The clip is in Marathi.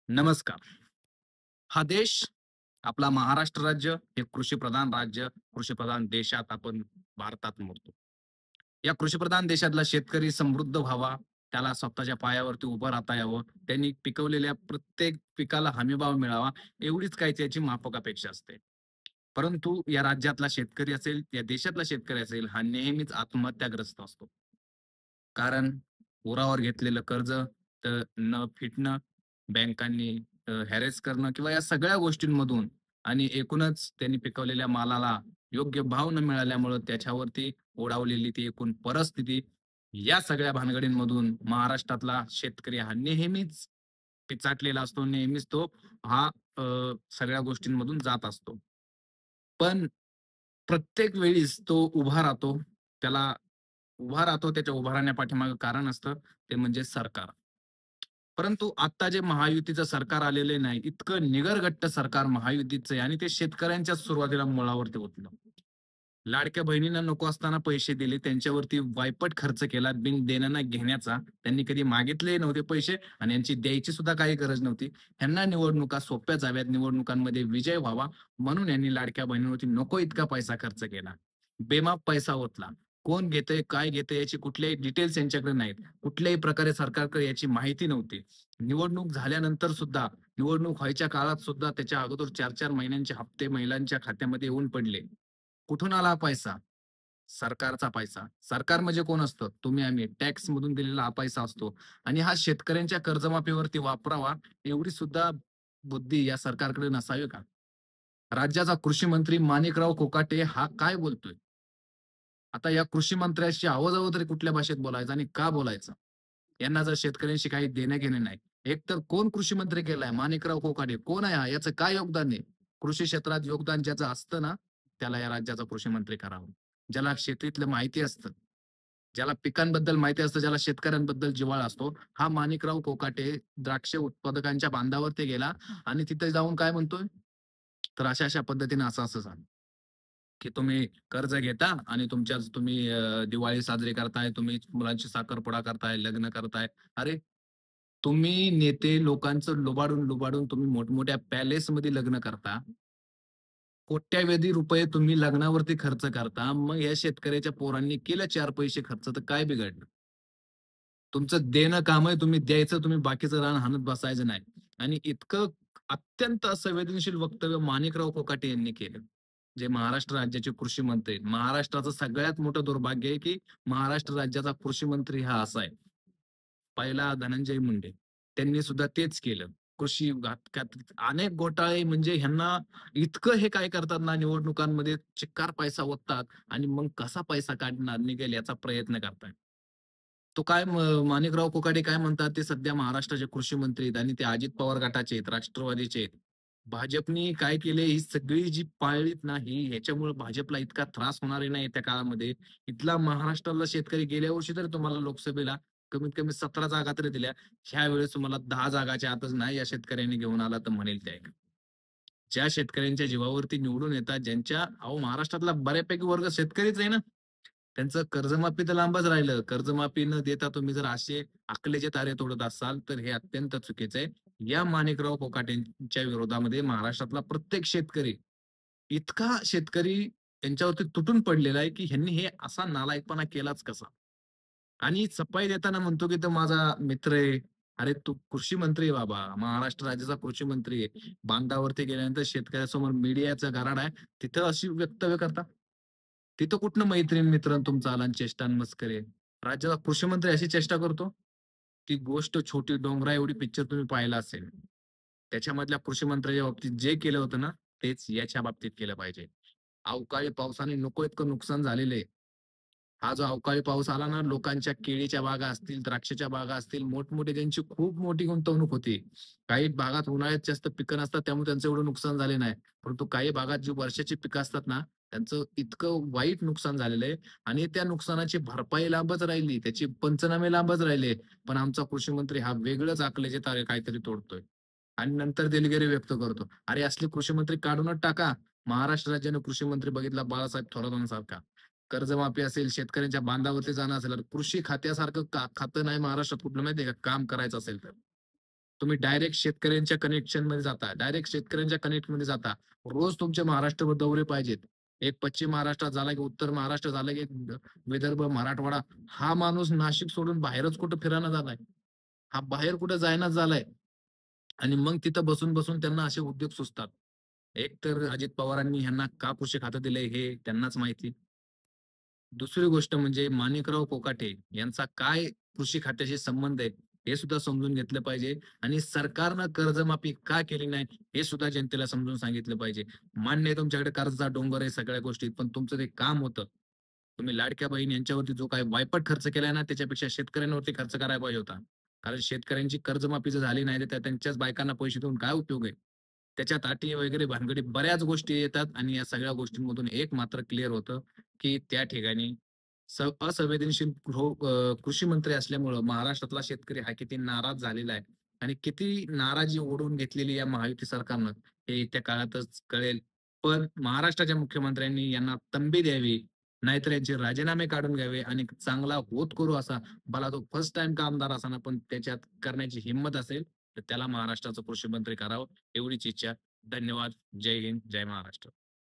नमस्कार. हा देश आपला महाराष्ट्र राज्य हे कृषीप्रधान राज्य, कृषीप्रधान देशात आपण भारतात मोडतो. या कृषीप्रधान देशातला शेतकरी समृद्ध व्हावा, त्याला स्वतःच्या पायावरती उभं राहता यावं, त्यांनी पिकवलेल्या प्रत्येक पिकाला हमीभाव मिळावा, एवढीच काही त्याची माफक अपेक्षा असते. परंतु या राज्यातला शेतकरी असेल, या देशातला शेतकरी असेल, हा नेहमीच आत्महत्याग्रस्त असतो. कारण उरावर घेतलेलं कर्ज तर न फिटणं, बँकांनी हॅरेस करणं किंवा या सगळ्या गोष्टींमधून आणि एकूणच त्यांनी पिकवलेल्या मालाला योग्य भाव न मिळाल्यामुळं त्याच्यावरती ओढावलेली ती एकूण परिस्थिती, या सगळ्या भानगडींमधून महाराष्ट्रातला शेतकरी हा नेहमीच पिचाटलेला असतो. नेहमीच तो हा अ, सगळ्या गोष्टींमधून जात असतो. पण प्रत्येक वेळीस तो उभा राहतो. त्याला उभा राहतो, त्याच्या उभा राहण्यापाठीमागे कारण असतं, ते म्हणजे सरकार. परंतु आता जे महायुतीचं सरकार आलेले नाही, इतकं निगरगट्ट सरकार महायुतीचं आहे आणि ते शेतकऱ्यांच्याच सुरुवातीला मुळावरती ओतलं. लाडक्या बहिणींना नको असताना पैसे दिले, त्यांच्यावरती वायपट खर्च केला, बिन देणं न घेण्याचा. त्यांनी कधी मागितले नव्हते पैसे आणि यांची द्यायची सुद्धा काही गरज नव्हती. ह्यांना निवडणुका सोप्या जाव्यात, निवडणुकांमध्ये विजय व्हावा, म्हणून यांनी लाडक्या बहिणीवरती नको इतका पैसा खर्च केला. बेमाप पैसा ओतला. कोण घेतंय, काय घेतंय याची कुठल्याही डिटेल्स यांच्याकडे नाहीत. कुठल्याही प्रकारे सरकारकडे याची माहिती नव्हती. निवडणूक झाल्यानंतर सुद्धा, निवडणूक व्हायच्या काळात सुद्धा त्याच्या अगोदर 4-4 महिन्यांचे हप्ते महिलांच्या खात्यामध्ये येऊन पडले. कुठून आला हा पैसा? सरकारचा पैसा. सरकार म्हणजे कोण असतं? तुम्ही आम्ही. टॅक्स मधून दिलेला हा पैसा असतो आणि हा शेतकऱ्यांच्या कर्जमाफीवरती वापरावा, एवढी सुद्धा बुद्धी या सरकारकडे नसावी का? राज्याचा कृषी मंत्री माणिकराव कोकाटे हा काय बोलतोय? आता या कृषी मंत्र्याशी आवाजावर तरी कुठल्या भाषेत बोलायचं आणि का बोलायचं? यांना जर शेतकऱ्यांशी काही देणं-घेणं नाही. एकतर कोण कृषी मंत्री केलाय? माणिकराव कोकाटे. कोण आहे हा? याचं काय योगदान आहे? कृषी क्षेत्रात योगदान ज्याचं असतं ना, त्याला या राज्याचा कृषी मंत्री करावा. ज्याला शेतीतलं माहिती असतं, ज्याला पिकांबद्दल माहिती असतं, ज्याला शेतकऱ्यांबद्दल जिव्हाळा असतो, हा माणिकराव कोकाटे द्राक्ष उत्पादकांच्या बांधावरती गेला आणि तिथे जाऊन काय म्हणतोय? तर अशा-अशा पद्धतीने असं-असं झालं. की तुम्ही कर्ज घेता आणि तुम्ही दिवाळी साजरी करताय, तुम्ही मुलांची साखरपुडा करताय, लग्न करताय. अरे, तुम्ही नेते लोकांचं लुबाडून तुम्ही मोठमोठ्या पॅलेसमध्ये लग्न करता. कोट्यावधी रुपये तुम्ही लग्नावरती खर्च करता. मग या शेतकऱ्याच्या पोरांनी केलं 4 पैसे खर्च तर काय बिघडलं? तुमचं देणं काम आहे, तुम्ही द्यायचं, तुम्ही बाकीचं रान हाणत बसायचं नाही. आणि इतकं अत्यंत असंवेदनशील वक्तव्य माणिकराव कोकाटे यांनी केलं. जे महाराष्ट्र राज्याचे कृषी मंत्री आहेत. महाराष्ट्राचं सगळ्यात मोठं दुर्भाग्य आहे, की महाराष्ट्र राज्याचा कृषी मंत्री हा असा आहे. पहिला धनंजय मुंडे. त्यांनी सुद्धा तेच केलं. कृषी घातकात अनेक घोटाळे म्हणजे ह्यांना इतकं हे काय करतात ना निवडणुकांमध्ये चिक्कार पैसा ओततात आणि मग कसा पैसा काढणार निघेल याचा प्रयत्न करतायत. तो काय माणिकराव कोकाटे काय म्हणतात ते सध्या महाराष्ट्राचे कृषी मंत्री आहेत आणि ते अजित पवार गटाचे आहेत, राष्ट्रवादीचे आहेत. भाजपनी काय केले ही सगळी जी पाळलीत ना ही ह्याच्यामुळे भाजपला इतका त्रास होणार आहे ना येत्या काळामध्ये. इथला महाराष्ट्रातला शेतकरी गेल्या वर्षी तरी तुम्हाला लोकसभेला कमीत कमी 17 जागा तरी दिल्या. ह्यावेळेस तुम्हाला 10 जागाच्या आतच नाही या शेतकऱ्यांनी घेऊन आला तर म्हणेल ते ऐका. ज्या शेतकऱ्यांच्या जीवावरती निवडून येतात, ज्यांच्या अहो महाराष्ट्रातला बऱ्यापैकी वर्ग शेतकरीच आहे ना. त्यांचं कर्जमाफी तर लांबच राहिलं. कर्जमाफी न देता तुम्ही जर असे अकलेचे तारे तोडत असाल, तर हे अत्यंत चुकीचं आहे. या माणिकराव कोकाटेंच्या विरोधामध्ये महाराष्ट्रातला प्रत्येक शेतकरी, इतका शेतकरी त्यांच्यावरती तुटून पडलेला आहे, की ह्यांनी हे असा नालायकपणा केलाच कसा? आणि सफाई देताना म्हणतो, की तो माझा मित्र आहे. अरे तू कृषी मंत्री आहे बाबा. महाराष्ट्र राज्याचा कृषी मंत्री आहे. बांधावरती गेल्यानंतर शेतकऱ्यासमोर मीडियाचा गराडा आहे. तिथं अशी वक्तव्य करता. तिथं कुठनं मैत्रीण, मित्र तुमचा आला आणि चेष्टा आणि मस्करी आहे. राज्याचा कृषी मंत्री अशी चेष्टा करतो? ती गोष्ट छोटी डोंगरा एवढी पिक्चर तुम्ही पाहिला असेल. त्याच्यामधल्या कृषी मंत्र्याच्या बाबतीत जे केलं होतं ना, तेच याच्या बाबतीत केलं पाहिजे. अवकाळी पावसाने नको इतकं नुकसान झालेलं आहे. हा जो अवकाळी पाऊस आला ना, लोकांच्या केळीच्या बागा असतील, द्राक्षाच्या बागा असतील, मोठमोठी त्यांची खूप मोठी गुंतवणूक होती. काही भागात उन्हाळ्यात जास्त पिकं नसतात, त्यामुळे त्यांचं एवढं नुकसान झाले नाही. परंतु काही भागात जी वर्षाची पिकं असतात ना, त्यांचं इतकं वाईट नुकसान झालेलं आहे आणि त्या नुकसानाची भरपाई लांबच राहिली, त्याचे पंचनामे लांबच राहिले. पण आमचा कृषी मंत्री हा वेगळंच आकलेचे तारे काहीतरी तोडतोय आणि नंतर दिलगिरी व्यक्त करतो. अरे, असले कृषी मंत्री काढूनच टाका. महाराष्ट्र राज्याने कृषी मंत्री बघितला बाळासाहेब थोरातांसारखा. कर्जमाफी असेल, शेतकऱ्यांच्या बांधावरती जाणं असेल, कृषी खात्यासारखं खातं नाही महाराष्ट्रात कुठलं माहितीये का काम करायचं असेल तर. तुम्ही डायरेक्ट शेतकऱ्यांच्या कनेक्शन मध्ये जाता, डायरेक्ट शेतकऱ्यांच्या कनेक्ट मध्ये जाता. रोज तुमचे महाराष्ट्रभर दौरे पाहिजेत. एक पश्चिम महाराष्ट्रात झाला की उत्तर महाराष्ट्र झालं की विदर्भ, मराठवाडा. हा माणूस नाशिक सोडून बाहेरच कुठं फिरायला झालाय. हा बाहेर कुठं जायनाच झालाय. आणि मग तिथं बसून त्यांना असे उद्योग सुचतात. एक तर अजित पवारांनी ह्यांना का कृषी खातं दिलंय हे त्यांनाच माहिती. दुसरी गोष्ट म्हणजे माणिकराव कोकाटे यांचा काय कृषी खात्याशी संबंध आहे, हे सुद्धा समजून घेतलं पाहिजे आणि सरकारनं कर्जमाफी का केली नाही, हे सुद्धा जनतेला समजून सांगितलं पाहिजे. मान्य आहे तुमच्याकडे कर्जाचा डोंगर आहे सगळ्या गोष्टी, पण तुमचं ते काम होतं. तुम्ही लाडक्या बहीण यांच्यावरती जो काही वायपट खर्च केलाय ना, त्याच्यापेक्षा शेतकऱ्यांवरती खर्च करायला पाहिजे होता. कारण शेतकऱ्यांची कर्जमाफी जर झाली नाही, तर त्यांच्याच बायकांना पैसे देऊन काय उपयोग आहे? त्याच्यात अटी वगैरे भानगडी बऱ्याच गोष्टी येतात आणि या सगळ्या गोष्टींमधून एक मात्र क्लिअर होतं, की त्या ठिकाणी असंवेदनशील कृषी मंत्री असल्यामुळं महाराष्ट्रातला शेतकरी हा किती नाराज झालेला आहे आणि किती नाराजी ओढवून घेतलेली या महायुती सरकारनं, हे येत्या काळातच कळेल. पण महाराष्ट्राच्या मुख्यमंत्र्यांनी यांना तंबी द्यावी, नाहीतर यांचे राजीनामे काढून घ्यावे आणि चांगला होत करू असा, भला तो फर्स्ट टाईम का आमदार असाना, पण त्याच्यात करण्याची हिंमत असेल, तर त्याला महाराष्ट्राचं कृषी मंत्री करावं एवढीच इच्छा. धन्यवाद. जय हिंद, जय महाराष्ट्र.